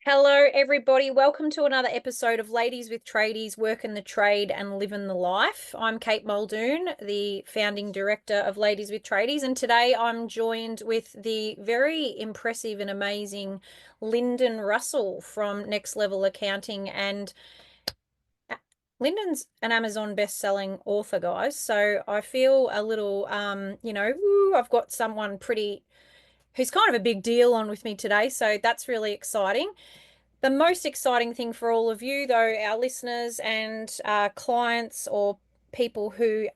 Hello, everybody. Welcome to another episode of Ladies with Tradies, Working the Trade and Living the Life. I'm Kate Muldoon, the founding director of Ladies with Tradies, and today I'm joined with the very impressive and amazing Lyndon Russell from Next Level Accounting. And Lyndon's an Amazon best-selling author, guys. So I feel a little, woo, I've got someone pretty who's kind of a big deal on with me today. So that's really exciting. The most exciting thing for all of you, though, our listeners and clients or people who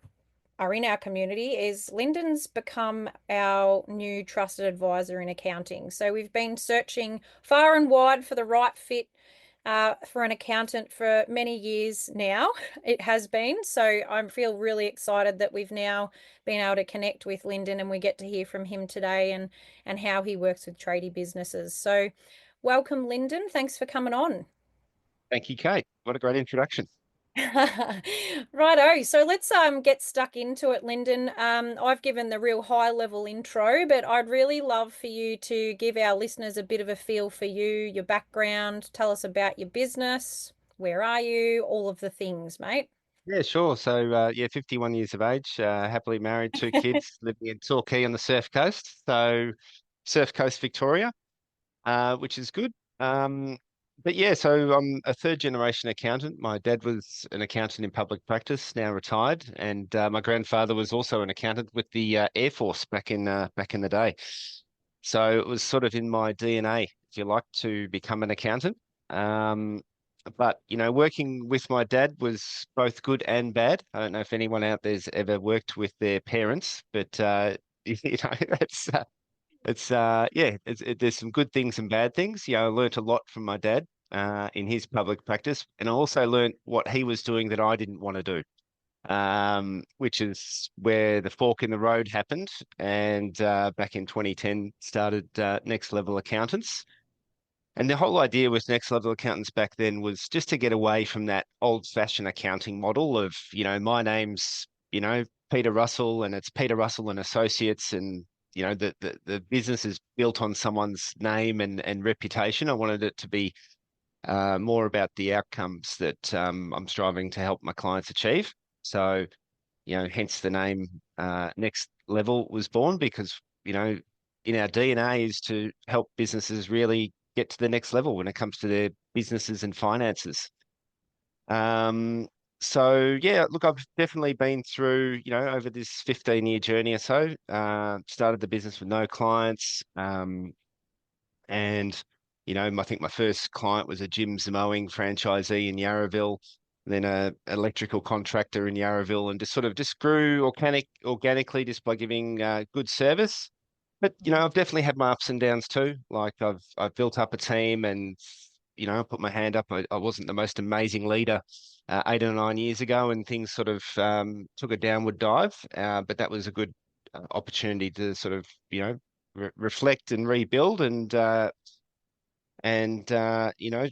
are in our community, is Lyndon's become our new trusted advisor in accounting. So we've been searching far and wide for the right fit for an accountant for many years now. It has been. So I feel really excited that we've now been able to connect with Lyndon and we get to hear from him today and how he works with tradie businesses. So welcome, Lyndon. Thanks for coming on. Thank you, Kate. What a great introduction. Righto, so let's get stuck into it, Lyndon. I've given the real high level intro, but I'd really love for you to give our listeners a bit of a feel for you, your background, tell us about your business, where are you, all of the things, mate. Yeah, sure. So, 51 years of age, happily married, two kids, living in Torquay on the Surf Coast. So, Surf Coast, Victoria, which is good. But yeah, so I'm a third generation accountant. My dad was an accountant in public practice, now retired, and my grandfather was also an accountant with the Air Force back in the day. So it was sort of in my DNA, if you like, to become an accountant. Um, but working with my dad was both good and bad. I don't know if anyone out there's ever worked with their parents, but it's there's some good things and bad things. I learnt a lot from my dad in his public practice, and I also learnt what he was doing that I didn't want to do, which is where the fork in the road happened. And back in 2010, started Next Level Accountants. And the whole idea with Next Level Accountants back then was just to get away from that old-fashioned accounting model of, my name's, Peter Russell, and it's Peter Russell and Associates, and the business is built on someone's name and reputation. I wanted it to be more about the outcomes that I'm striving to help my clients achieve. So, hence the name Next Level was born because, in our DNA is to help businesses really get to the next level when it comes to their businesses and finances. Um, so yeah, look, I've definitely been through, over this 15-year journey or so, started the business with no clients. And, I think my first client was a Jim's Mowing franchisee in Yarraville, then a electrical contractor in Yarraville, and just grew organically just by giving good service. But I've definitely had my ups and downs too. Like I've built up a team, and I put my hand up. I wasn't the most amazing leader 8 or 9 years ago, and things sort of took a downward dive. But that was a good opportunity to sort of reflect and rebuild, and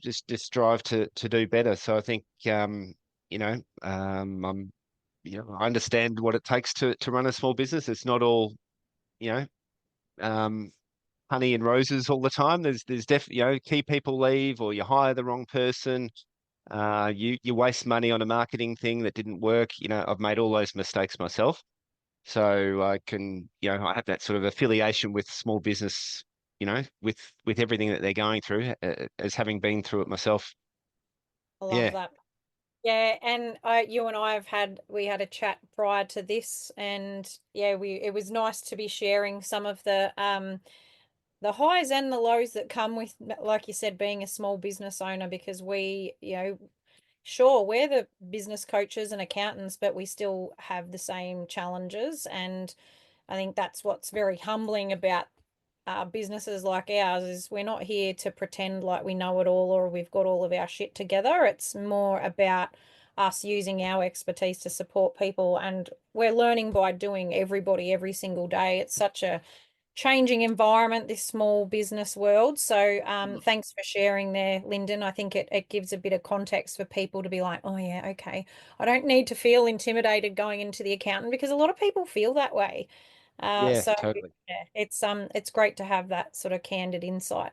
just strive to do better. So I think I'm I understand what it takes to run a small business. It's not all you know um, honey and roses all the time. There's definitely key people leave, or you hire the wrong person. You waste money on a marketing thing that didn't work. I've made all those mistakes myself. So I can, I have that sort of affiliation with small business, with everything that they're going through, as having been through it myself. I love Yeah, that. Yeah, and you and I we had a chat prior to this, and yeah, we it was nice to be sharing some of the highs and the lows that come with, like you said, being a small business owner, because sure, we're the business coaches and accountants, but we still have the same challenges. And I think that's what's very humbling about businesses like ours is we're not here to pretend like we know it all or we've got all of our shit together. It's more about us using our expertise to support people, and we're learning by doing, everybody, every single day. It's such a changing environment, this small business world. So thanks for sharing there, Lyndon. I think it gives a bit of context for people to be like, oh yeah, okay. I don't need to feel intimidated going into the accountant, because a lot of people feel that way. yeah, So totally. yeah, it's great to have that sort of candid insight.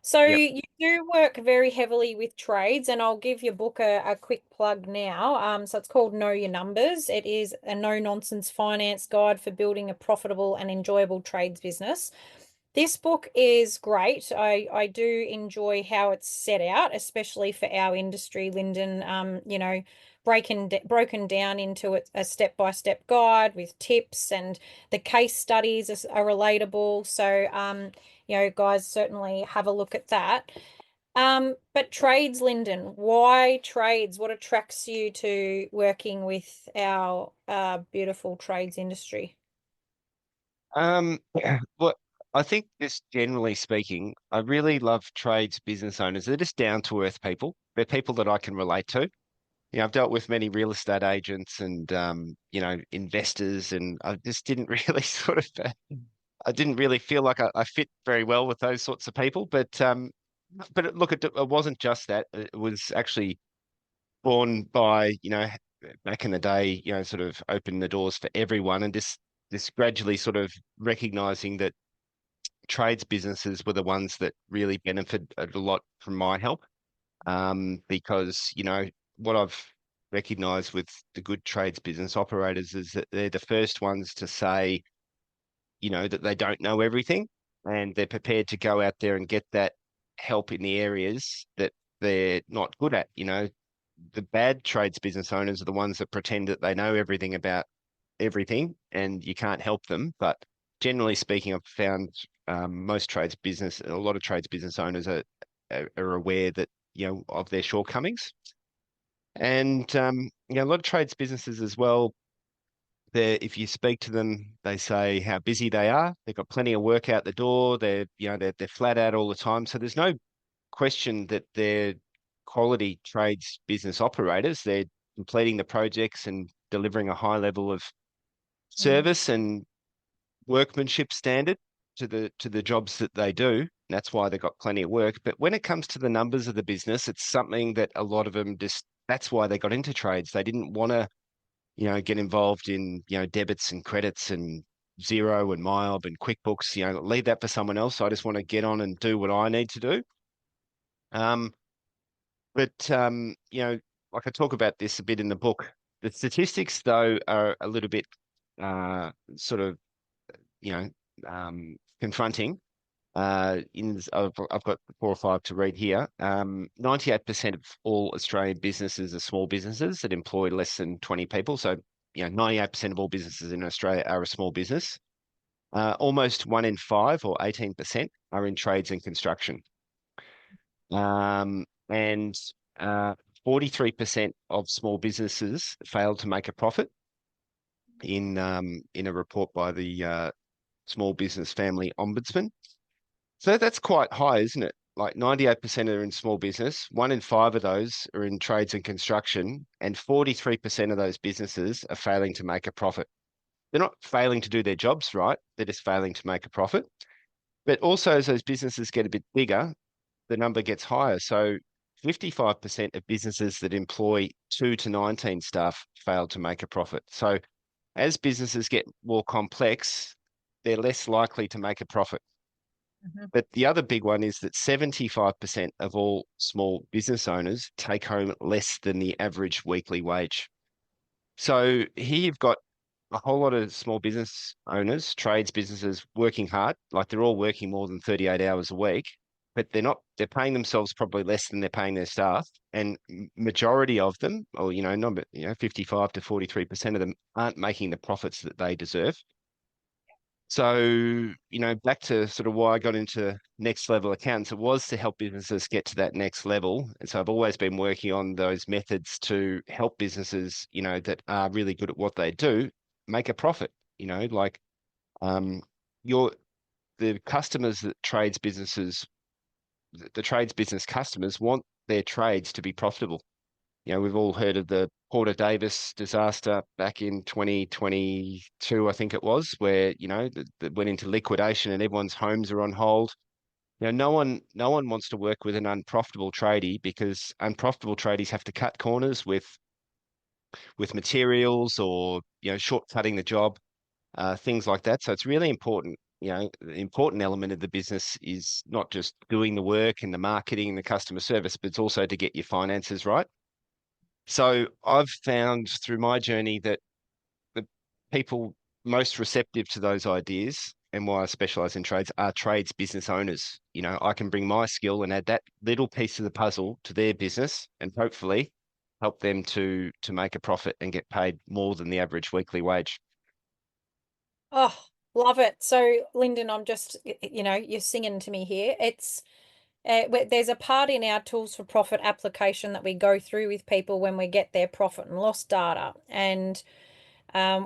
So Yep. you do work very heavily with trades, and I'll give your book a quick plug now. So it's called Know Your Numbers. It is a no-nonsense finance guide for building a profitable and enjoyable trades business. This book is great. I do enjoy how it's set out, especially for our industry, Lyndon. Broken down into a step-by-step guide with tips, and the case studies are relatable. So guys, certainly have a look at that. But trades, Lyndon, why trades? What attracts you to working with our beautiful trades industry? Um, well, I think just generally speaking, I really love trades business owners. They're just down to earth people. They're people that I can relate to. I've dealt with many real estate agents and investors, and I just didn't really I didn't really feel like I fit very well with those sorts of people. Look, it wasn't just that. It was actually born by, back in the day, sort of opened the doors for everyone, and this gradually sort of recognizing that trades businesses were the ones that really benefited a lot from my help. Because, what I've recognized with the good trades business operators is that they're the first ones to say, that they don't know everything, and they're prepared to go out there and get that help in the areas that they're not good at. The bad trades business owners are the ones that pretend that they know everything about everything, and you can't help them. But generally speaking, I've found a lot of trades business owners are aware that, of their shortcomings. And a lot of trades businesses as well, if you speak to them, they say how busy they are. They've got plenty of work out the door. They're flat out all the time. So there's no question that they're quality trades business operators. They're completing the projects and delivering a high level of Mm, service and workmanship standard to the jobs that they do. That's why they've got plenty of work. But when it comes to the numbers of the business, it's something that a lot of them that's why they got into trades. They didn't want to, get involved in, debits and credits and Zero and MyOb and QuickBooks, leave that for someone else. I just want to get on and do what I need to do. Um, like I talk about this a bit in the book, the statistics though are a little bit sort of, you know, confronting. I've got four or five to read here. 98% of all Australian businesses are small businesses that employ less than 20 people. So, 98% of all businesses in Australia are a small business. Almost one in five, or 18%, are in trades and construction. And 43% of small businesses failed to make a profit in a report by the Small Business Family Ombudsman. So that's quite high, isn't it? Like 98% are in small business. One in five of those are in trades and construction, and 43% of those businesses are failing to make a profit. They're not failing to do their jobs right, they're just failing to make a profit. But also, as those businesses get a bit bigger, the number gets higher. So 55% of businesses that employ 2 to 19 staff fail to make a profit. So as businesses get more complex, they're less likely to make a profit. mhm, But the other big one is that 75% of all small business owners take home less than the average weekly wage. So here you've got a whole lot of small business owners, trades businesses working hard, like they're all working more than 38 hours a week, but they're paying themselves probably less than they're paying their staff. And majority of them, or, number, 55 to 43% of them aren't making the profits that they deserve. So, back to sort of why I got into next level accounts, it was to help businesses get to that next level. And so I've always been working on those methods to help businesses, that are really good at what they do, make a profit. Like um, your the customers that trades businesses, the trades business customers want their trades to be profitable. We've all heard of the Porter Davis disaster back in 2022, I think it was, where, that went into liquidation and everyone's homes are on hold. No one wants to work with an unprofitable tradie, because unprofitable tradies have to cut corners with materials, or, shortcutting the job, things like that. So it's really important the important element of the business is not just doing the work and the marketing and the customer service, but it's also to get your finances right. So I've found through my journey that the people most receptive to those ideas and why I specialize in trades are trades business owners. I can bring my skill and add that little piece of the puzzle to their business and hopefully help them to make a profit and get paid more than the average weekly wage. Oh, love it. So, Lyndon, I'm just, you're singing to me here. There's a part in our tools for profit application that we go through with people when we get their profit and loss data. And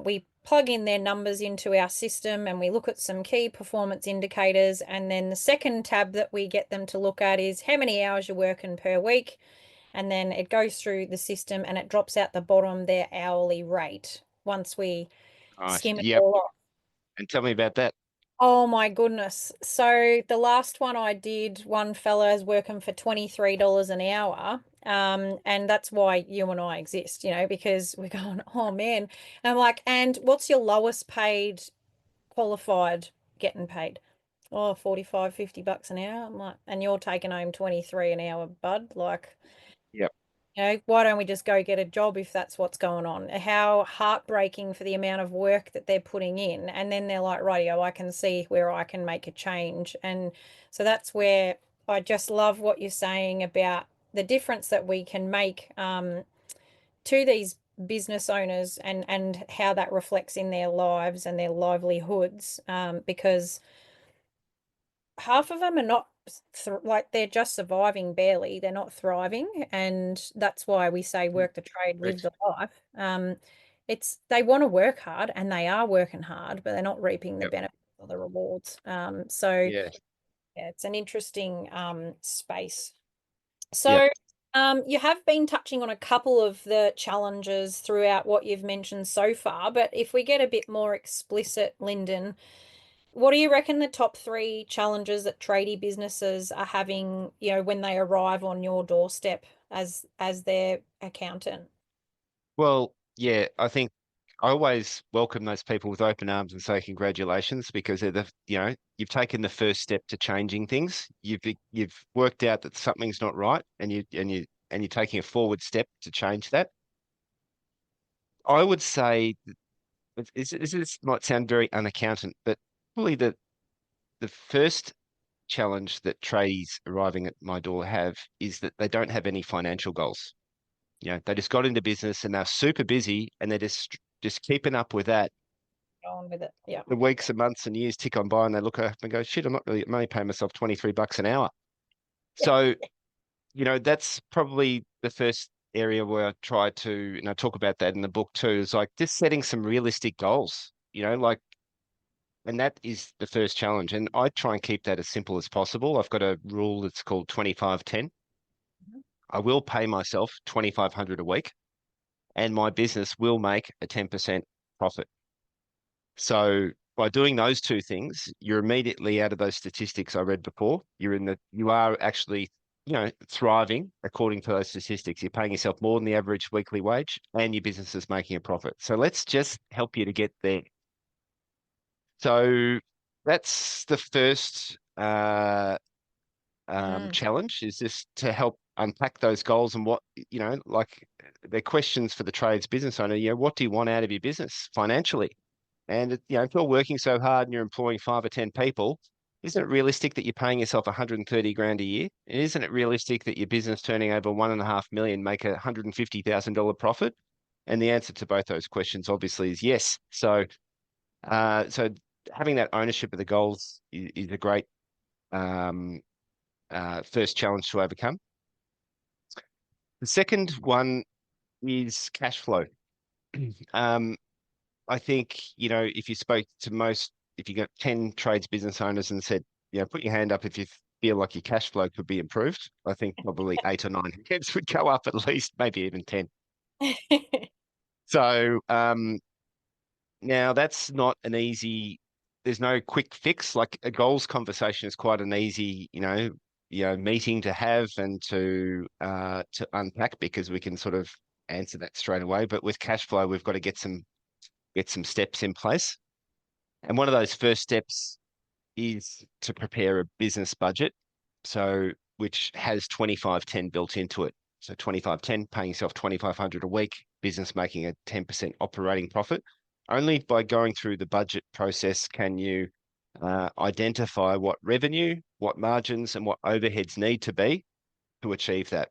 we plug in their numbers into our system and we look at some key performance indicators. And then the second tab that we get them to look at is how many hours you're working per week. And then it goes through the system and it drops out the bottom their hourly rate once we Nice. skim it Yep. all off. And tell me about that. Oh my goodness. So the last one I did, one fella is working for $23 an hour. And that's why you and I exist, because we're going, oh man. And I'm like, and what's your lowest paid qualified getting paid? Oh, 45, $50 an hour. I'm like, and you're taking home 23 an hour, bud. Like, Yep. why don't we just go get a job if that's what's going on? How heartbreaking for the amount of work that they're putting in. And then they're like, rightio, I can see where I can make a change. And so that's where I just love what you're saying about the difference that we can make to these business owners and how that reflects in their lives and their livelihoods. Because half of them are not like they're just surviving barely. They're not thriving, and that's why we say work the trade, live Correct. the life. It's they want to work hard, and they are working hard, but they're not reaping the Yep. benefits or the rewards. So Yeah. yeah, it's an interesting space. Yep. So you have been touching on a couple of the challenges throughout what you've mentioned so far, but if we get a bit more explicit, Lyndon, what do you reckon the top three challenges that tradie businesses are having, when they arrive on your doorstep as their accountant? Well, yeah, I think I always welcome those people with open arms and say congratulations because you've taken the first step to changing things. You've worked out that something's not right and you're taking a forward step to change that. I would say this might sound very unaccountant, but probably the first challenge that tradies arriving at my door have is that they don't have any financial goals. They just got into business and they're super busy and they're just keeping up with that. Go on with it. Yeah. The weeks and months and years tick on by and they look up and go, shit, I'm only paying myself $23 an hour. So, that's probably the first area where I try to, talk about that in the book too, is like just setting some realistic goals, and that is the first challenge. And I try and keep that as simple as possible. I've got a rule that's called 25-10. Mhm. I will pay myself 2,500 a week and my business will make a 10% profit. So by doing those two things, you're immediately out of those statistics I read before. You are actually, thriving according to those statistics. You're paying yourself more than the average weekly wage and your business is making a profit. So let's just help you to get there. So that's the first Mm. challenge is just to help unpack those goals and what, like they're questions for the trades business owner. What do you want out of your business financially? And if you're working so hard and you're employing 5 or 10 people, isn't it realistic that you're paying yourself 130 grand a year? And isn't it realistic that your business turning over 1.5 million make $150,000 profit? And the answer to both those questions obviously is yes. So having that ownership of the goals is a great um, first challenge to overcome. The second one is cash flow. Um, I think, if you spoke to if you got 10 trades business owners and said, put your hand up if you feel like your cash flow could be improved, I think probably 8 or 9 hands would go up at least, maybe even 10. So now that's not an easy, there's no quick fix. Like a goals conversation is quite an easy, meeting to have and to unpack because we can sort of answer that straight away. But with cash flow, we've got to get some steps in place. And one of those first steps is to prepare a business budget. So which has 25/10 built into it. So 25/10, paying yourself 2,500 a week, business making a 10% operating profit. Only by going through the budget process can you identify what revenue, what margins, and what overheads need to be to achieve that.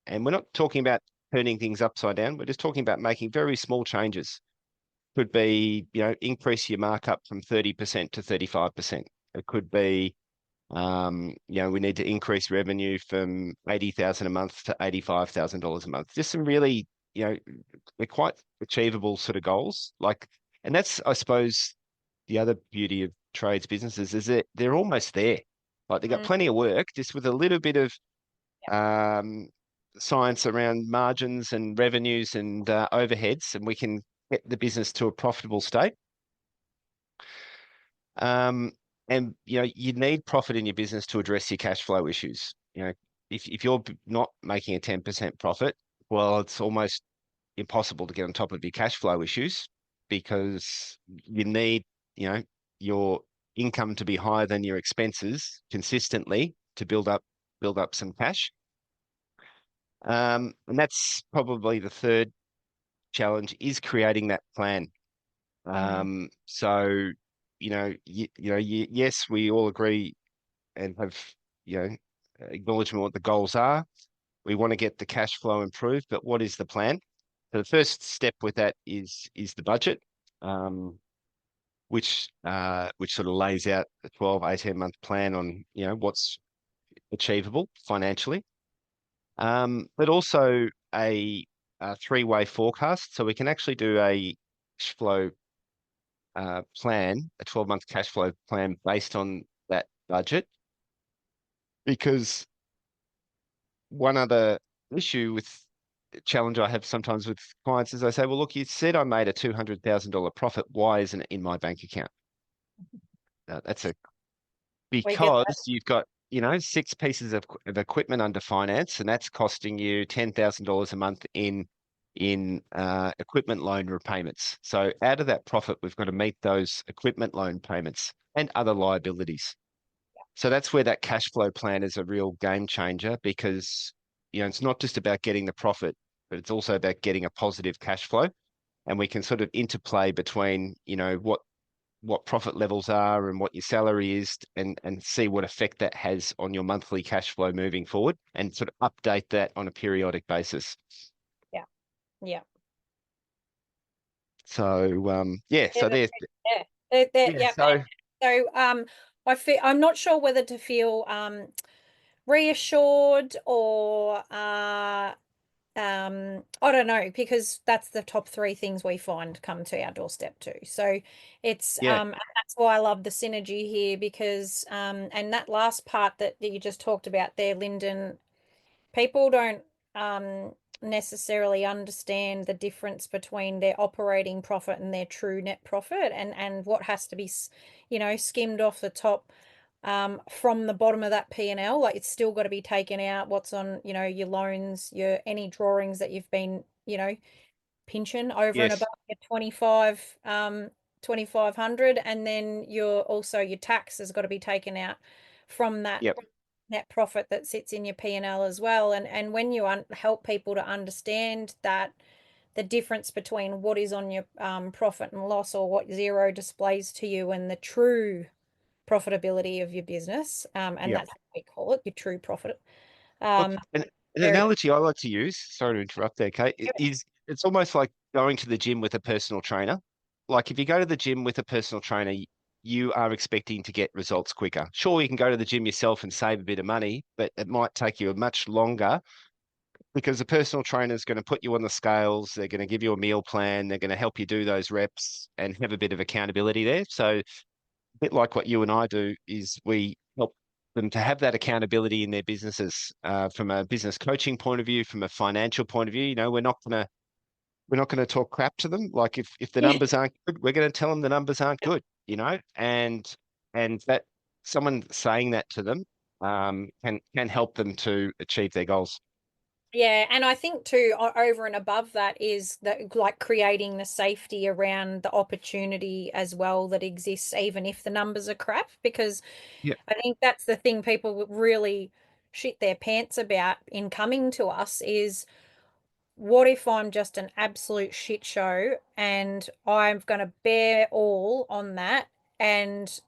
And we're not talking about turning things upside down. We're just talking about making very small changes. Could be, increase your markup from 30% to 35%. It could be, we need to increase revenue from 80,000 a month to $85,000 a month. Just some really, they're quite achievable sort of goals. And that's, I suppose, the other beauty of trades businesses is that they're almost there. Like they've got Mm, plenty of work, just with a little bit of yeah. um, science around margins and revenues and overheads, and we can get the business to a profitable state. Um, and you need profit in your business to address your cash flow issues. If you're not making a 10% profit, well, it's almost impossible to get on top of your cash flow issues because you need, your income to be higher than your expenses consistently to build up some cash. And that's probably the third challenge is creating that plan. Mm, So, yes, we all agree and have, you know, acknowledgement what the goals are. We want to get the cash flow improved, but what is the plan? So the first step with that is the budget, um, which sort of lays out a 12, 18-month plan on, what's achievable financially. But also a three-way forecast. So we can actually do a cash flow plan, a 12-month cash flow plan based on that budget. Because one other issue with challenge I have sometimes with clients is I say, well, look, you said I made a $200,000 profit. Why isn't it in my bank account? That's we get that. because you've got, six pieces of equipment under finance, and that's costing you $10,000 a month in equipment loan repayments. So out of that profit, we've got to meet those equipment loan payments and other liabilities. So that's where that cash flow plan is a real game changer because, it's not just about getting the profit, but it's also about getting a positive cash flow. And we can sort of interplay between, what profit levels are and what your salary is and see what effect that has on your monthly cash flow moving forward and sort of update that on a periodic basis. Yeah. Yeah. Yeah, Yeah. so there's Yeah. yeah, Yeah. so So I'm not sure whether to feel reassured or I don't know, because that's the top three things we find come to our doorstep too. So it's yeah, and that's why I love the synergy here because and that last part that you just talked about there, Lyndon, people don't necessarily understand the difference between their operating profit and their true net profit and what has to be skimmed off the top from the bottom of that P&L. Like it's still got to be taken out what's on your loans, your any drawings that you've been pension over and yes, above your 2,500, and then your tax has got to be taken out from that yep, net profit that sits in your P&L as well. And when you help people to understand that the difference between what is on your profit and loss, or what zero displays to you, and the true profitability of your business, and yep. that's what we call it, your true profit. Look, Um, an there, analogy I like to use, sorry to interrupt there, Kate, is it's almost like going to the gym with a personal trainer. Like if you go to the gym with a personal trainer, you are expecting to get results quicker. Sure, you can go to the gym yourself and save a bit of money, but it might take you much longer because the personal trainer is going to put you on the scales. They're going to give you a meal plan. They're going to help you do those reps and have a bit of accountability there. So bit like what you and I do is we help them to have that accountability in their businesses from a business coaching point of view, from a financial point of view. We're not gonna talk crap to them. Like if the yeah, numbers aren't good, we're going to tell them the numbers aren't good. And that someone saying that to them can help them to achieve their goals. Yeah, and I think too, over and above that is that like creating the safety around the opportunity as well that exists, even if the numbers are crap, because Yeah, I think that's the thing people would really shit their pants about in coming to us is what if I'm just an absolute shit show and I'm going to bear all on that and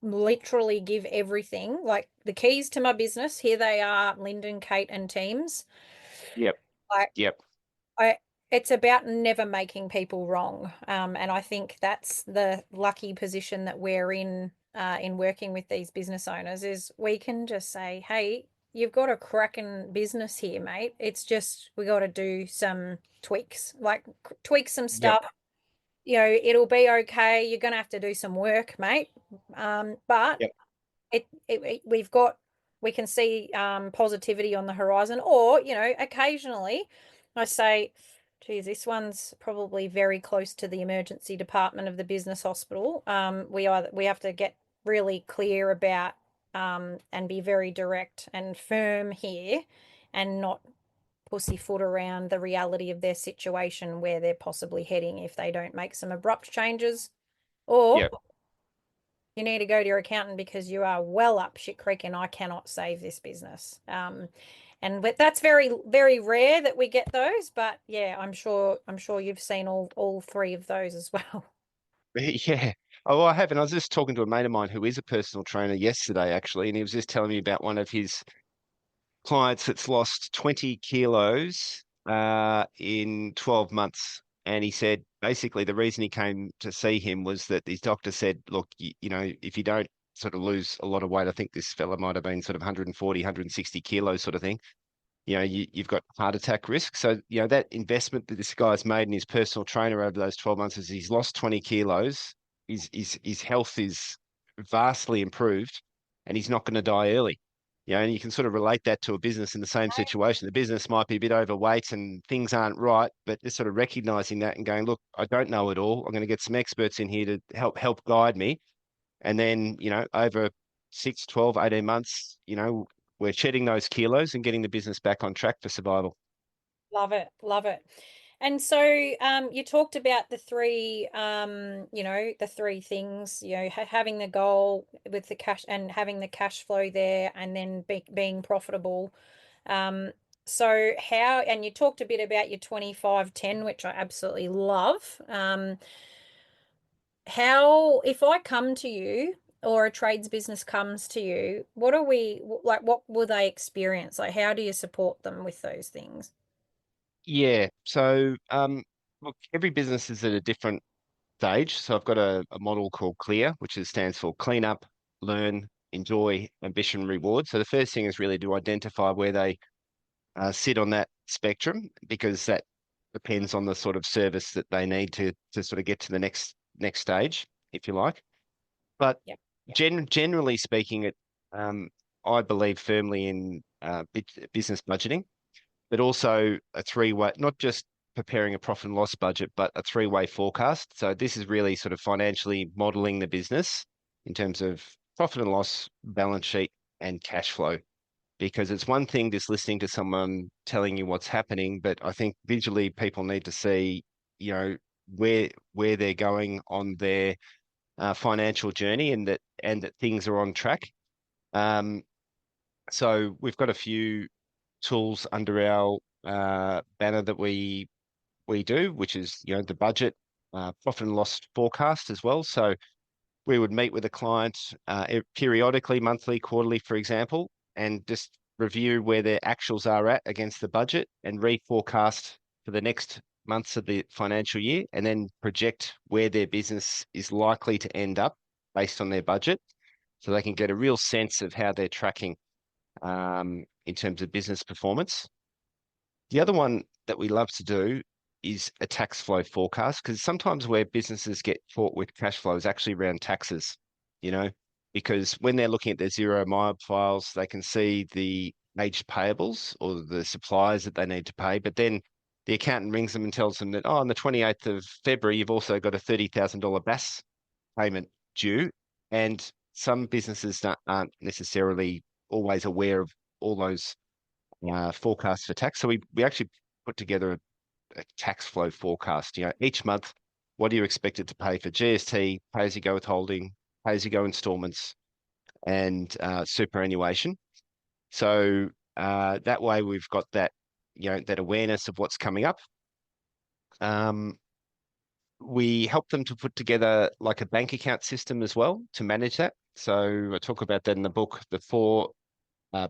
literally give everything, like the keys to my business, here they are, Lyndon, Kate, and teams. yep, Like yep, I it's about never making people wrong. And I think that's the lucky position that we're in working with these business owners is we can just say, hey, you've got a cracking business here, mate. It's just we got to do some tweaks, like tweak some yep, stuff. You know, it'll be okay. You're gonna have to do some work, mate. But yep, we've got we can see positivity on the horizon, or occasionally I say, geez, this one's probably very close to the emergency department of the business hospital. We have to get really clear about and be very direct and firm here and not pussyfoot around the reality of their situation where they're possibly heading if they don't make some abrupt changes, or yep. you need to go to your accountant because you are well up shit creek and I cannot save this business. And that's very, very rare that we get those, but yeah, I'm sure you've seen all three of those as well. Yeah. Oh, I have. And I was just talking to a mate of mine who is a personal trainer yesterday, actually, and he was just telling me about one of his clients that's lost 20 kilos in 12 months. And he said basically the reason he came to see him was that his doctor said, look, if you don't sort of lose a lot of weight, I think this fella might have been sort of 140, 160 kilos sort of thing, you've got heart attack risk. So, that investment that this guy's made in his personal trainer over those 12 months is he's lost 20 kilos. His health is vastly improved and he's not going to die early. And you can sort of relate that to a business in the same situation. The business might be a bit overweight and things aren't right, but just sort of recognizing that and going, look, I don't know it all. I'm going to get some experts in here to help guide me. And then, over 6, 12, 18 months, we're shedding those kilos and getting the business back on track for survival. Love it, love it. And so you talked about the three things, having the goal with the cash and having the cash flow there and then being profitable. Um, so and you talked a bit about your 25/10, which I absolutely love. If I come to you or a trades business comes to you, what will they experience? Like, how do you support them with those things? Yeah. So, look, every business is at a different stage. So I've got a model called CLEAR, which stands for clean up, learn, enjoy, ambition, reward. So the first thing is really to identify where they sit on that spectrum, because that depends on the sort of service that they need to sort of get to the next stage, if you like. But Yep. Yep. generally speaking, I believe firmly in business budgeting, but also a three-way, not just preparing a profit and loss budget, but a three-way forecast. So this is really sort of financially modeling the business in terms of profit and loss, balance sheet, and cash flow. Because it's one thing just listening to someone telling you what's happening, but I think visually people need to see, you know, where they're going on their financial journey, and that things are on track. Um, so we've got a few tools under our banner that we do, which is the budget, profit and loss forecast as well. So we would meet with a client periodically, monthly, quarterly, for example, and just review where their actuals are at against the budget and reforecast for the next months of the financial year, and then project where their business is likely to end up based on their budget, so they can get a real sense of how they're tracking in terms of business performance. The other one that we love to do is a tax flow forecast, because sometimes where businesses get caught with cash flow is actually around taxes, you know, because when they're looking at their zero mile files, they can see the aged payables or the suppliers that they need to pay. But then the accountant rings them and tells them that, oh, on the 28th of February, you've also got a $30,000 BAS payment due. And some businesses aren't necessarily always aware of all those Yeah. forecast for tax. So we actually put together a tax flow forecast. Each month, what do you expect it to pay for GST, pay as you go withholding, pay as you go installments, and superannuation. So that way we've got that awareness of what's coming up. Um, we help them to put together like a bank account system as well to manage that. So I talk about that in the book, the four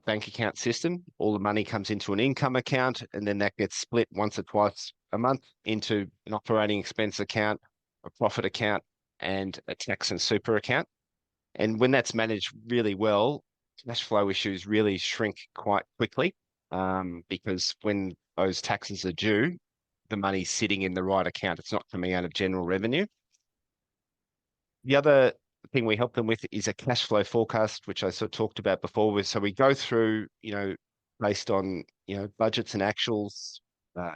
bank account system. All the money comes into an income account, and then that gets split once or twice a month into an operating expense account, a profit account, and a tax and super account. And when that's managed really well, cash flow issues really shrink quite quickly, because when those taxes are due, the money's sitting in the right account. It's not coming out of general revenue. The other thing we help them with is a cash flow forecast, which I sort of talked about before. So we go through, based on, budgets and actuals,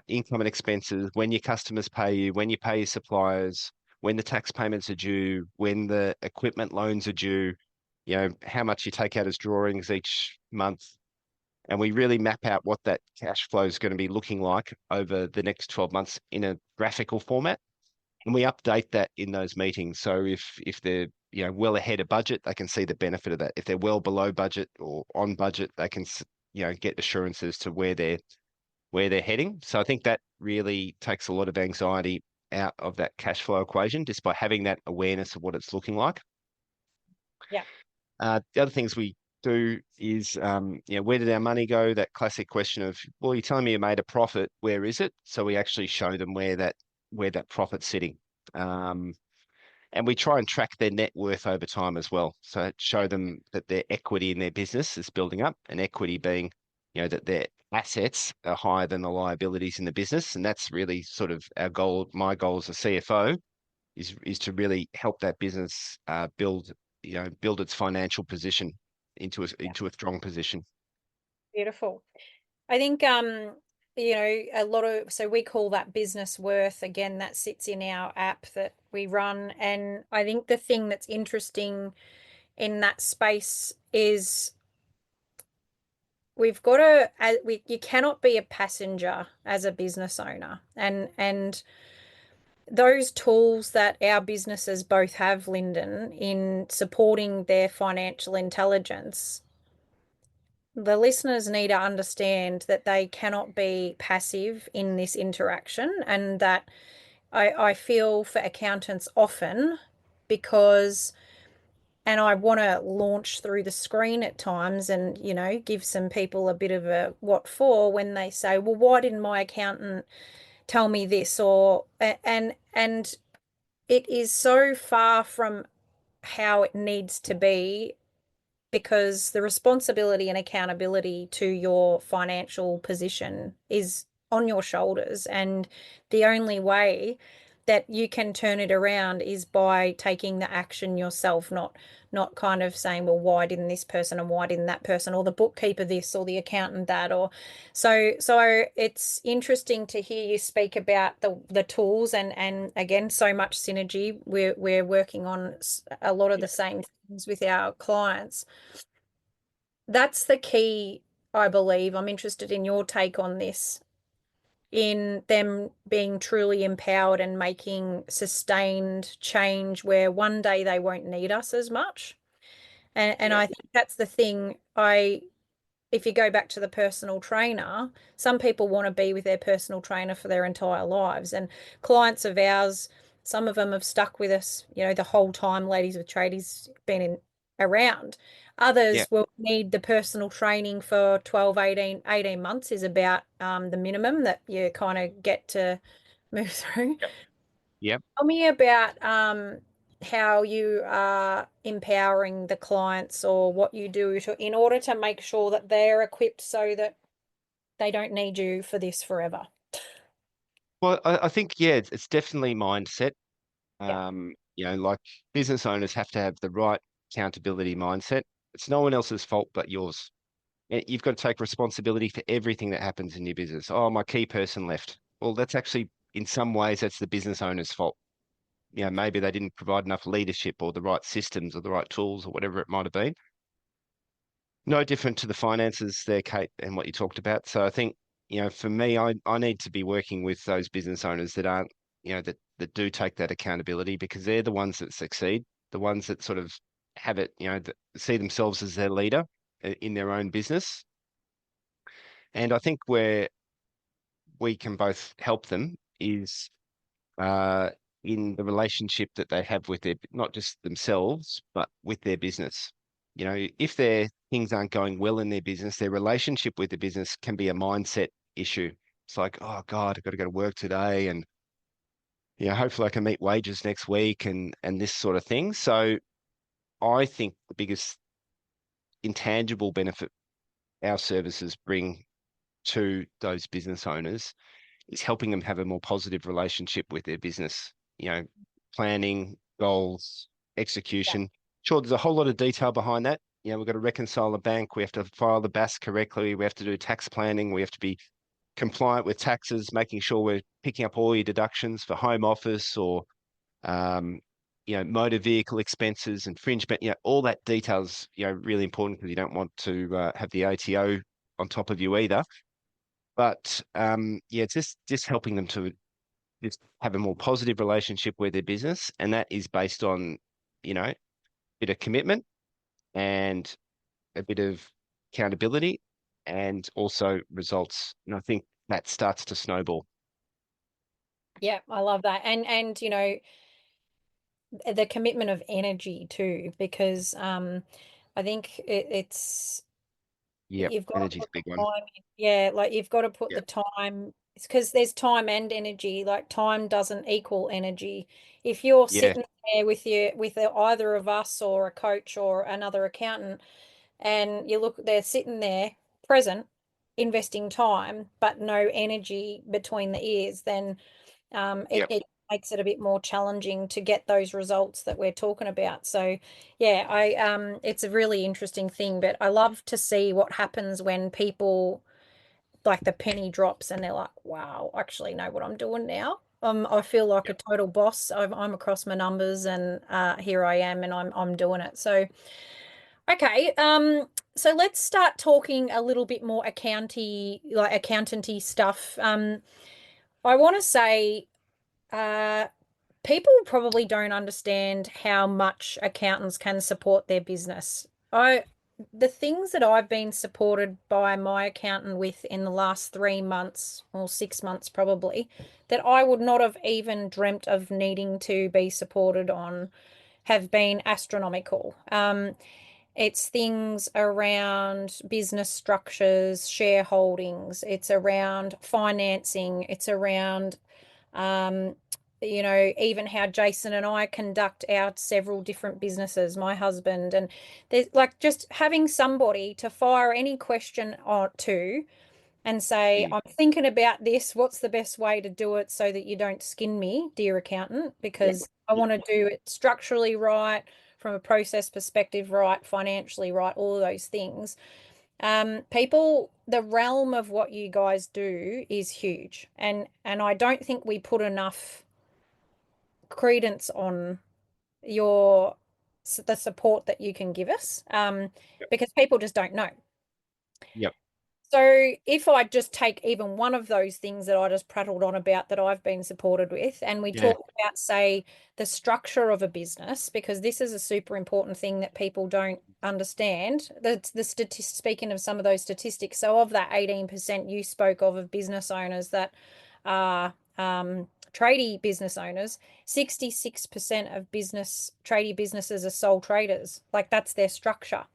income and expenses, when your customers pay you, when you pay your suppliers, when the tax payments are due, when the equipment loans are due, how much you take out as drawings each month. And we really map out what that cash flow is going to be looking like over the next 12 months in a graphical format. And we update that in those meetings. So if they're well ahead of budget, they can see the benefit of that. If they're well below budget or on budget, they can get assurances to where they're heading. So I think that really takes a lot of anxiety out of that cash flow equation just by having that awareness of what it's looking like. Yeah. The other things we do is, where did our money go? That classic question of, well, you're telling me you made a profit. Where is it? So we actually show them where that profit's sitting. Um, and we try and track their net worth over time as well. So show them that their equity in their business is building up, and equity being, that their assets are higher than the liabilities in the business. And that's really sort of our goal. My goal as a CFO is to really help that business build its financial position into a Yeah. into a strong position. Beautiful. I think a lot of, so we call that business worth. Again, that sits in our app that we run. And I think the thing that's interesting in that space is we've got to you cannot be a passenger as a business owner. And those tools that our businesses both have, Lyndon, in supporting their financial intelligence, the listeners need to understand that they cannot be passive in this interaction, and that I feel for accountants often because, and I want to launch through the screen at times and, give some people a bit of a what for when they say, well, why didn't my accountant tell me this? Or, and it is so far from how it needs to be, because the responsibility and accountability to your financial position is on your shoulders. And the only way that you can turn it around is by taking the action yourself, not kind of saying, well, why didn't this person and why didn't that person, or the bookkeeper this or the accountant that, or so it's interesting to hear you speak about the tools, and again, so much synergy. We're working on a lot of the same things with our clients. That's the key, I believe. I'm interested in your take on this, in them being truly empowered and making sustained change where one day they won't need us as much. And Yeah. I think that's the thing. If you go back to the personal trainer, some people want to be with their personal trainer for their entire lives. And clients of ours, some of them have stuck with us, the whole time Ladies with Tradies been around. Yeah. Others will need the personal training for 12, 18 months is about the minimum that you kind of get to move through. Yep. Yep. Tell me about how you are empowering the clients, or what you do in order to make sure that they're equipped so that they don't need you for this forever. Well, I think, yeah, it's definitely mindset. Yeah. Like business owners have to have the right accountability mindset. It's no one else's fault but yours. You've got to take responsibility for everything that happens in your business. Oh, my key person left. Well, that's actually, in some ways, that's the business owner's fault. Maybe they didn't provide enough leadership or the right systems or the right tools or whatever it might have been. No different to the finances there, Kate, and what you talked about. So I think, for me, I need to be working with those business owners that aren't, that do take that accountability, because they're the ones that succeed, the ones that sort of have it, that see themselves as their leader in their own business. And I think where we can both help them is uh, in the relationship that they have with their, not just themselves, but with their business. If their things aren't going well in their business, their relationship with the business can be a mindset issue. It's like, oh God, I've got to go to work today, and hopefully I can meet wages next week, and this sort of thing. So I think the biggest intangible benefit our services bring to those business owners is helping them have a more positive relationship with their business. Planning, goals, Yeah. execution. Sure, there's a whole lot of detail behind that. We've got to reconcile the bank. We have to file the BAS correctly. We have to do tax planning. We have to be compliant with taxes, making sure we're picking up all your deductions for home office or, um, motor vehicle expenses and fringe, but, all that details, really important, because you don't want to have the ATO on top of you either. But yeah, it's just helping them to just have a more positive relationship with their business, and that is based on, a bit of commitment and a bit of accountability, and also results. And I think that starts to snowball. Yeah, I love that. And the commitment of energy too, because I think it's Yep, you've got to energy's put a the big one. time in. Yeah, like you've got to put the Yep, time. It's because there's time and energy. Like time doesn't equal energy. If you're yeah, sitting there with either of us or a coach or another accountant, and you look, they're sitting there present, investing time, but no energy between the ears, then yep, it makes it a bit more challenging to get those results that we're talking about. So yeah, I it's a really interesting thing, but I love to see what happens when people like the penny drops and they're like, wow, I actually know what I'm doing now. I feel like a yep. total boss. I'm across my numbers and here I am and I'm doing it. So okay, so let's start talking a little bit more accountancy stuff. I want to say uh, people probably don't understand how much accountants can support their business. The things that I've been supported by my accountant with in the last 3 months or 6 months probably, that I would not have even dreamt of needing to be supported on have been astronomical. It's things around business structures, shareholdings, it's around financing, it's around um, even how Jason and I conduct our several different businesses, my husband, and there's like just having somebody to fire any question on to and say, Mm. I'm thinking about this. What's the best way to do it so that you don't skin me, dear accountant? Yep, Because I yep, want to do it structurally right, from a process perspective right, financially right, all of those things. People, the realm of what you guys do is huge, and I don't think we put enough credence on your the support that you can give us, yep, because people just don't know. yep. So if I just take even one of those things that I just prattled on about that I've been supported with, and we Yeah, talk about, say, the structure of a business, because this is a super important thing that people don't understand. Speaking of some of those statistics, so of that 18% you spoke of business owners that are tradie business owners, 66% of tradie businesses are sole traders. Like that's their structure.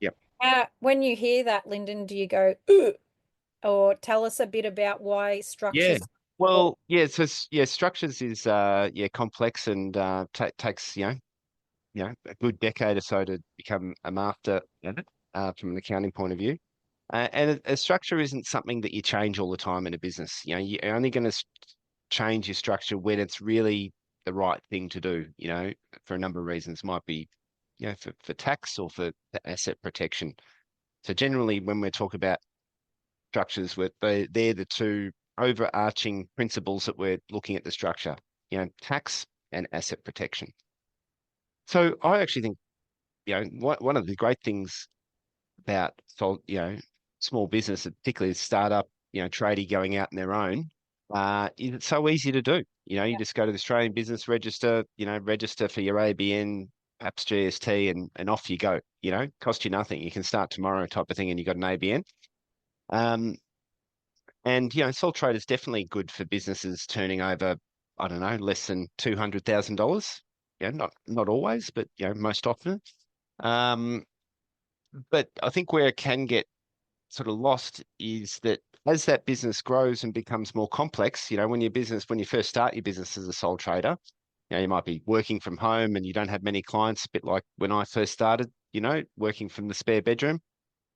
yep. When you hear that, Lyndon, do you go, "Ugh," or tell us a bit about why Yeah. structures? Or, Well, yeah, so yeah, structures is yeah, complex, and takes, a good decade or so to become a master at it, from an accounting point of view. And a structure isn't something that you change all the time in a business. You're only going to change your structure when it's really the right thing to do, for a number of reasons. Might be, for tax or for asset protection. So generally, when we're talking about structures, they're the two overarching principles that we're looking at the structure, tax and asset protection. So I actually think, one of the great things about small business, particularly startup, tradie going out on their own. It's so easy to do. You Yeah. just go to the Australian Business Register, register for your ABN, perhaps GST, and off you go. Cost you nothing. You can start tomorrow type of thing, and you got an ABN. Um, and sole trade is definitely good for businesses turning over, I don't know, less than $200,000. Not always, but most often. Um, but I think where it can get sort of lost is that as that business grows and becomes more complex, when you first start your business as a sole trader, you might be working from home and you don't have many clients, a bit like when I first started, working from the spare bedroom.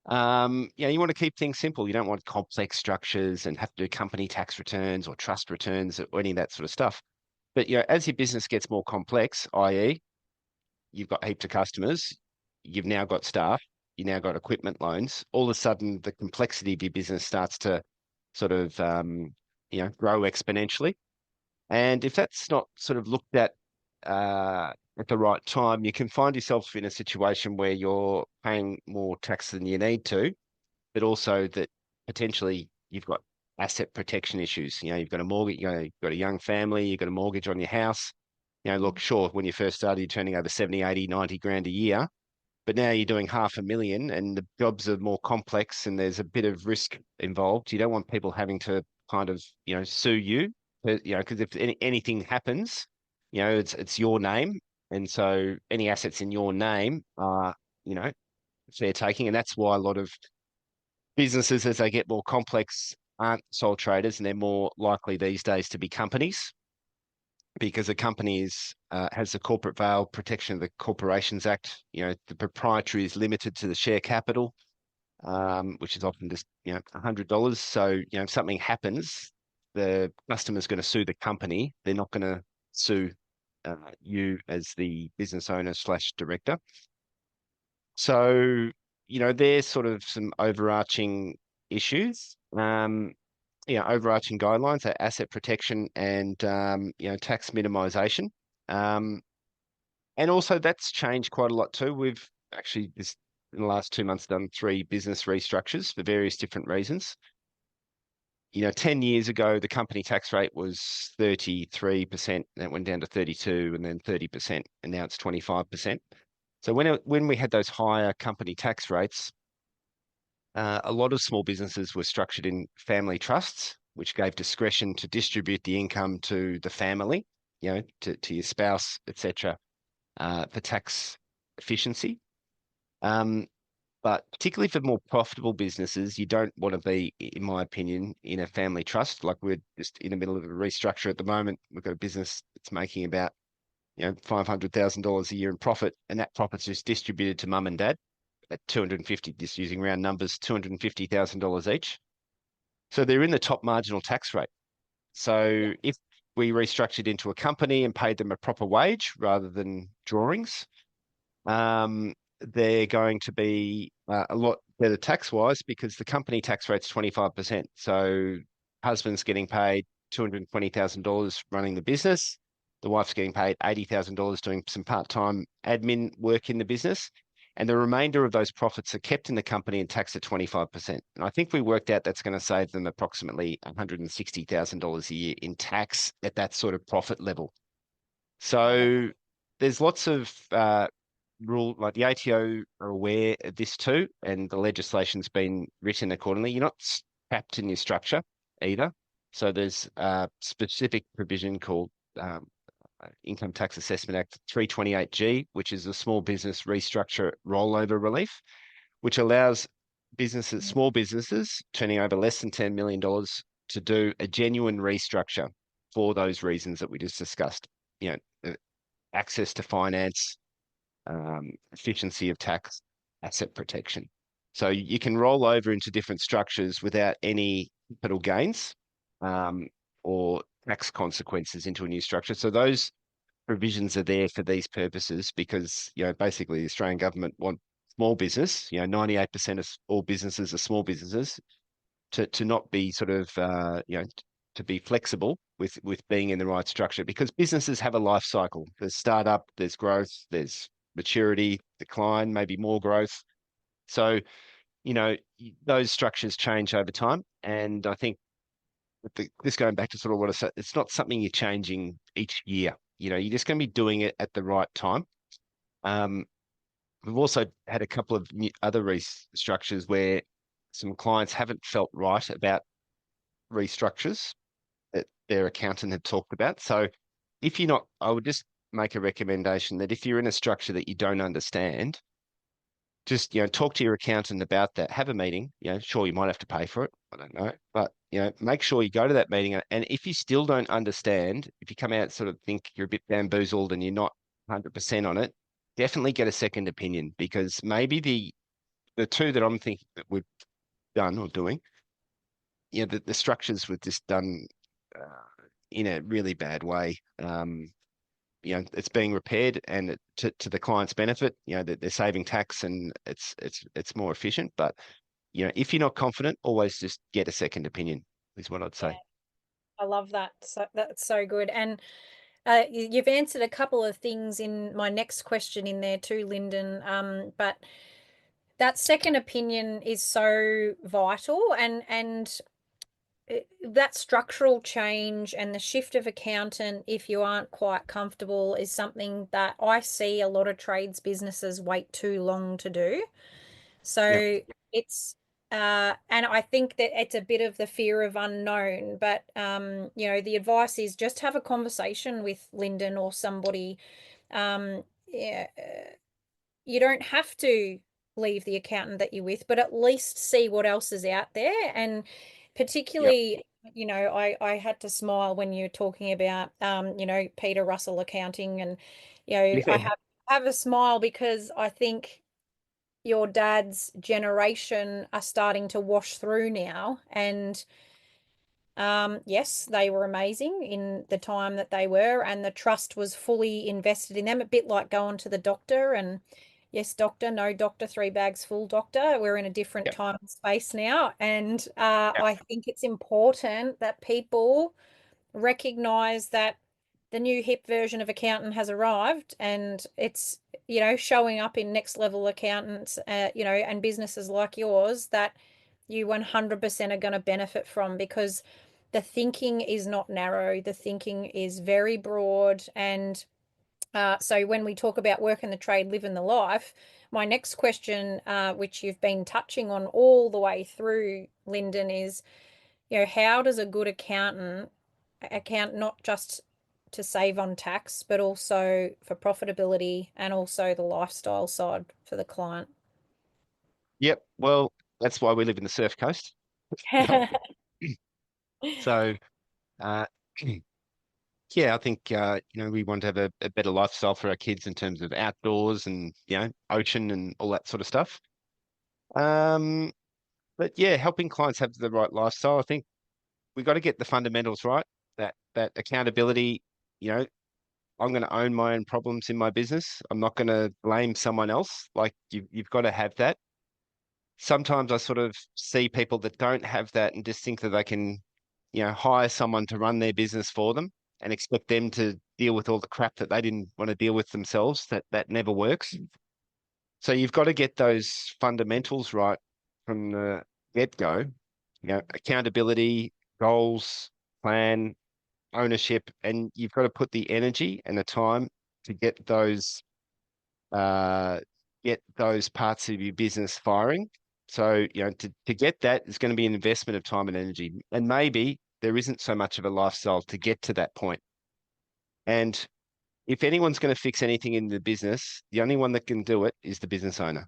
You want to keep things simple. You don't want complex structures and have to do company tax returns or trust returns or any of that sort of stuff. But as your business gets more complex, i.e., you've got heaps of customers, you've now got staff, you now got equipment loans. All of a sudden, the complexity of your business starts to sort of grow exponentially. And if that's not sort of looked at the right time, you can find yourself in a situation where you're paying more tax than you need to, but also that potentially you've got asset protection issues. You've got a mortgage, you've got a young family, you've got a mortgage on your house. Look, sure, when you first started, you're turning over 70, 80, 90 grand a year, but now you're doing 500,000 and the jobs are more complex and there's a bit of risk involved. You don't want people having to kind of, sue you, because if anything happens, it's your name. And so any assets in your name are, fair taking. And that's why a lot of businesses, as they get more complex, aren't sole traders and they're more likely these days to be companies because a company has the corporate veil protection of the Corporations Act. The proprietary is limited to the share capital, which is often just $100. So if something happens, the customer's going to sue the company. They're not going to sue you as the business owner slash director. So there's sort of some overarching issues. Overarching guidelines are asset protection and tax minimization. Um, and also that's changed quite a lot too. We've actually this in the last 2 months done 3 business restructures for various different reasons. 10 years ago, the company tax rate was 33%, that went down to 32 and then 30%, and now it's 25%. So when we had those higher company tax rates, a lot of small businesses were structured in family trusts, which gave discretion to distribute the income to the family, to your spouse, etc., for tax efficiency. Um, but particularly for more profitable businesses, you don't want to be, in my opinion, in a family trust. Like we're just in the middle of a restructure at the moment. We've got a business that's making about, $500,000 a year in profit, and that profit's just distributed to mum and dad at 250, just using round numbers, $250,000 each. So they're in the top marginal tax rate. Yeah. So if we restructured into a company and paid them a proper wage rather than drawings, they're going to be a lot better tax wise because the company tax rate's 25%. So husband's getting paid $220,000 running the business. The wife's getting paid $80,000 doing some part-time admin work in the business. And the remainder of those profits are kept in the company and taxed at 25%. And I think we worked out that's going to save them approximately $160,000 a year in tax at that sort of profit level. Oh, that's So there's lots of rule, like the ATO are aware of this too, and the legislation's been written accordingly. You're not trapped in your structure either. So there's a specific provision called Income Tax Assessment Act 328G, which is a small business restructure rollover relief, which allows small businesses turning over less than $10 million to do a genuine restructure for those reasons that we just discussed. Access to finance, efficiency of tax, asset protection. So you can roll over into different structures without any capital gains or tax consequences into a new structure. So those provisions are there for these purposes because, basically the Australian government want small business, 98% of all businesses are small businesses, to not be sort of, to be flexible with being in the right structure because businesses have a life cycle. There's startup, there's growth, there's maturity, decline, maybe more growth. So those structures change over time. And I think this going back to sort of what I said, it's not something you're changing each year. You're just going to be doing it at the right time. Um, we've also had a couple of other restructures where some clients haven't felt right about restructures that their accountant had talked about. So if you're not, I would just make a recommendation that if you're in a structure that you don't understand, just talk to your accountant about that. Have a meeting. Sure, you might have to pay for it. I don't know, but make sure you go to that meeting. And if you still don't understand, if you come out sort of think you're a bit bamboozled and you're not 100% on it, definitely get a second opinion, because maybe the two that I'm thinking that we've done or doing, the structures were just done in a really bad way. It's being repaired and to the client's benefit, that they're saving tax and it's more efficient. But, if you're not confident, always just get a second opinion is what I'd Yeah, say. I love that. So that's so good. And you've answered a couple of things in my next question in there too, Lyndon. But that second opinion is so vital, and that structural change and the shift of accountant, if you aren't quite comfortable, is something that I see a lot of trades businesses wait too long to do. Yeah. So it's and I think that it's a bit of the fear of unknown, but the advice is just have a conversation with Lyndon or somebody. Yeah, you don't have to leave the accountant that you're with, but at least see what else is out there. And Yep. particularly, I had to smile when you're talking about, Peter Russell accounting, and I Yeah. have a smile because I think your dad's generation are starting to wash through now. And yes, they were amazing in the time that they were, and the trust was fully invested in them, a bit like going to the doctor and yes, doctor, no doctor, three bags full doctor. We're in a different Yep. time and space now. And Yep. I think it's important that people recognize that the new hip version of accountant has arrived, and it's showing up in next level accountants and businesses like yours that you 100% are going to benefit from, because the thinking is not narrow, the thinking is very broad. And so when we talk about work in the trade, live in the life, my next question, which you've been touching on all the way through, Lyndon, is how does a good accountant account not just to save on tax, but also for profitability and also the lifestyle side for the client? Yep. Well, that's why we live in the surf coast. No. So, uh, yeah, I think we want to have a better lifestyle for our kids in terms of outdoors and ocean and all that sort of stuff. Um, but yeah, helping clients have the right lifestyle. I think we got to get the fundamentals right. That accountability. You know, I'm going to own my own problems in my business. I'm not going to blame someone else. Like you've got to have that. Sometimes I sort of see people that don't have that and just think that they can, hire someone to run their business for them and expect them to deal with all the crap that they didn't want to deal with themselves. That never works. So you've got to get those fundamentals right from the get-go. Accountability, goals, plan, ownership, and you've got to put the energy and the time to uh, get those parts of your business firing. So, to get that is going to be an investment of time and energy. And maybe there isn't so much of a lifestyle to get to that point. And if anyone's going to fix anything in the business, the only one that can do it is the business owner.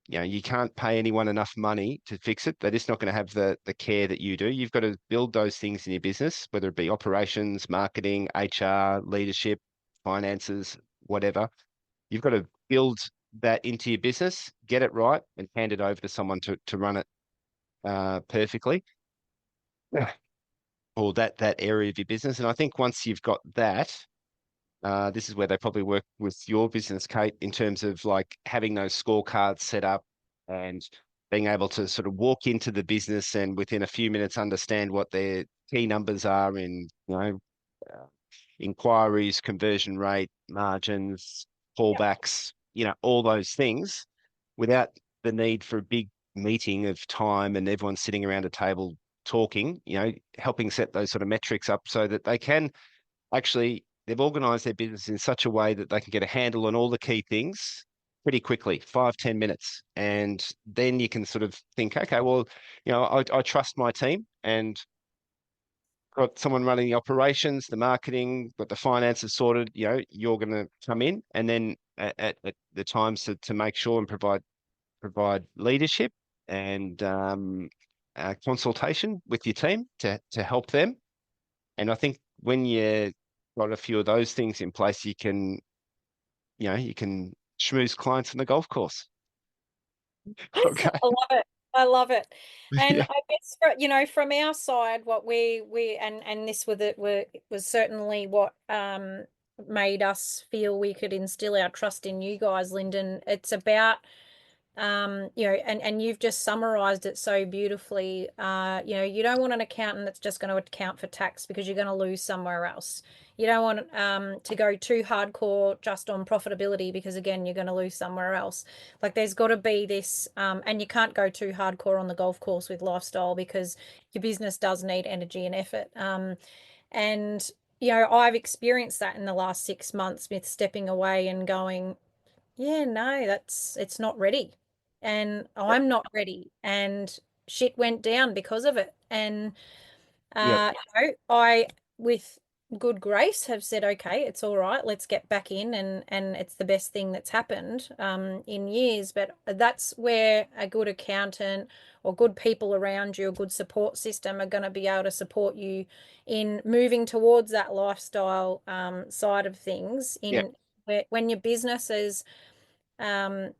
You can't pay anyone enough money to fix it. They're just not going to have the care that you do. You've got to build those things in your business, whether it be operations, marketing, HR, leadership, finances, whatever. You've got to build that into your business, get it right, and hand it over to someone to run it perfectly. Yeah. Or that area of your business. And I think once you've got that, this is where they probably work with your business, Kate, in terms of like having those scorecards set up and being able to sort of walk into the business and within a few minutes understand what their key numbers are in, uh, inquiries, conversion rate, margins, Yep. callbacks, all those things without the need for a big meeting of time and everyone's sitting around a table talking, helping set those sort of metrics up so that they can actually, they've organized their business in such a way that they can get a handle on all the key things pretty quickly, 5, 10 minutes. And then you can sort of think, okay, well, I trust my team and got someone running the operations, the marketing, got the finances sorted, you're going to come in and then at the times to make sure and provide leadership and consultation with your team to help them. And I think when you got a few of those things in place, you can schmooze clients on the golf course. Okay. I love it. I love it. And Yeah. I guess from our side, what we and this was certainly what made us feel we could instill our trust in you guys, Lyndon. It's about and you've just summarized it so beautifully. You don't want an accountant that's just going to account for tax because you're going to lose somewhere else. You don't want to go too hardcore just on profitability because again, you're going to lose somewhere else. Like there's got to be this, and you can't go too hardcore on the golf course with lifestyle because your business does need energy and effort. And I've experienced that in the last 6 months with stepping away and going, yeah, no, it's not ready. And Yep. I'm not ready. And shit went down because of it. And Yep. I with good grace have said, okay, it's all right, let's get back in and it's the best thing that's happened in years. But that's where a good accountant or good people around you, a good support system are going to be able to support you in moving towards that lifestyle side of things Yep. in when your business is um,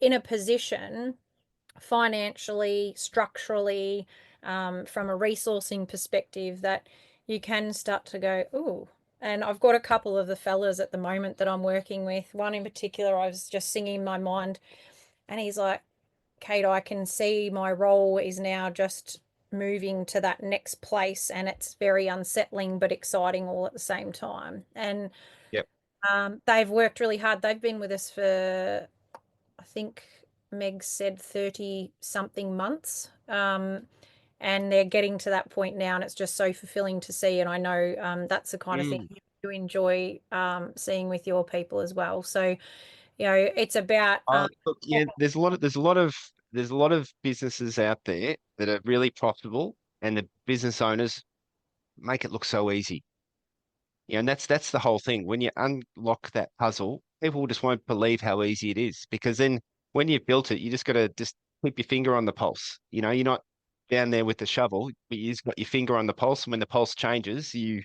in a position financially, structurally, from a resourcing perspective that you can start to go, ooh. And I've got a couple of the fellas at the moment that I'm working with. One in particular, I was just singing my mind, and he's like, Kate, I can see my role is now just moving to that next place, and it's very unsettling but exciting all at the same time. And Yep. they've worked really hard. They've been with us for I think Meg said 30 something months. And they're getting to that point now, and it's just so fulfilling to see. And I know that's the kind of thing Mm. you enjoy seeing with your people as well. So, it's about Look, yeah, there's a lot of businesses out there that are really profitable, and the business owners make it look so easy. And that's the whole thing. When you unlock that puzzle, people just won't believe how easy it is because then when you've built it, you just got to just keep your finger on the pulse. You're not down there with the shovel, but you just got your finger on the pulse. And when the pulse changes, you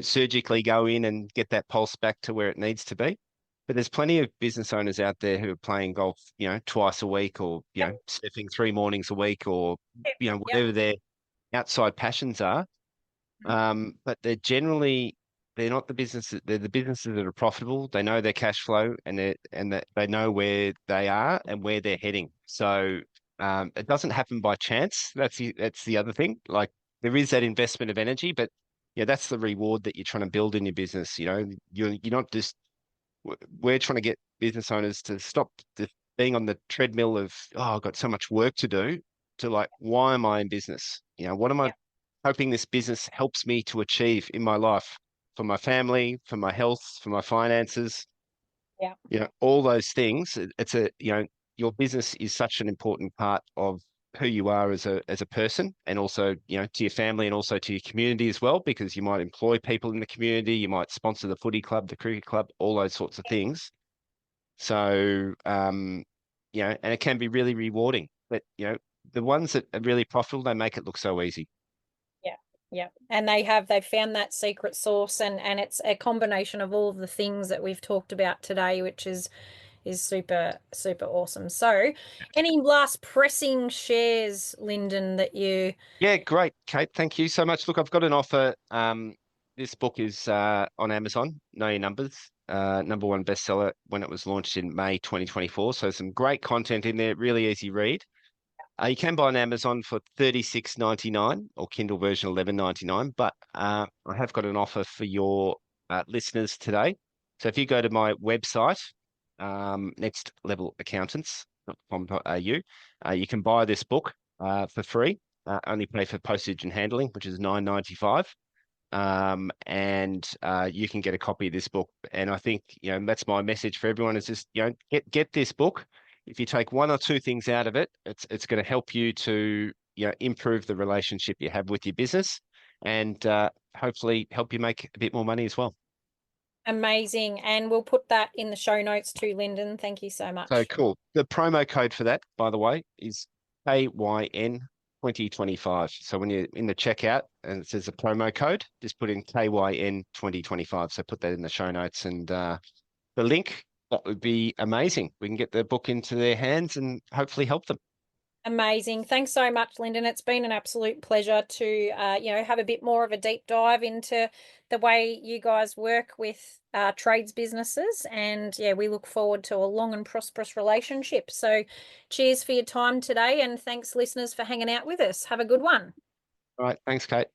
surgically go in and get that pulse back to where it needs to be. But there's plenty of business owners out there who are playing golf, twice a week or, yep, surfing 3 mornings a week or, yep, whatever their outside passions are. But they're not the businesses. They're the businesses that are profitable. They know their cash flow and that they know where they are and where they're heading. So it doesn't happen by chance. That's the other thing. Like there is that investment of energy, but yeah, that's the reward that you're trying to build in your business. You're not just we're trying to get business owners to stop being on the treadmill of, oh, I've got so much work to do, to like, why am I in business? What am I yep, hoping this business helps me to achieve in my life for my family, for my health, for my finances, yep, all those things. It's your business is such an important part of who you are as a person and also, to your family and also to your community as well, because you might employ people in the community, you might sponsor the footy club, the cricket club, all those sorts of things. So, and it can be really rewarding. But, the ones that are really profitable, they make it look so easy. yeah, yeah. And they've found that secret sauce, and it's a combination of all of the things that we've talked about today, which is super, super awesome. So, any last pressing shares, Lyndon, that you? Yeah, great, Kate. Thank you so much. Look, I've got an offer. This book is on Amazon, Know Your Numbers, number one bestseller when it was launched in May 2024. So some great content in there, really easy read. You can buy on Amazon for 36.99 or Kindle version 11.99. But I have got an offer for your listeners today. So if you go to my website, nextlevelaccountants.com.au. You can buy this book for free. Only pay for postage and handling, which is $9.95. And you can get a copy of this book. And I think, that's my message for everyone is just, get this book. If you take one or two things out of it, it's going to help you to, improve the relationship you have with your business and hopefully help you make a bit more money as well. Amazing. And we'll put that in the show notes too, Lyndon. Thank you so So much. cool. The promo code for that, by the way, is KYN 2025. So when you're in the checkout and it says a promo code, just put in KYN 2025. So put that in the show notes and the link. That would be amazing. We can get the book into their hands and hopefully help them. Amazing. Thanks so much, Lyndon. It's been an absolute pleasure to, have a bit more of a deep dive into the way you guys work with trades businesses. And yeah, we look forward to a long and prosperous relationship. So cheers for your time today. And thanks, listeners, for hanging out with us. Have a good one. All right. Thanks, Kate.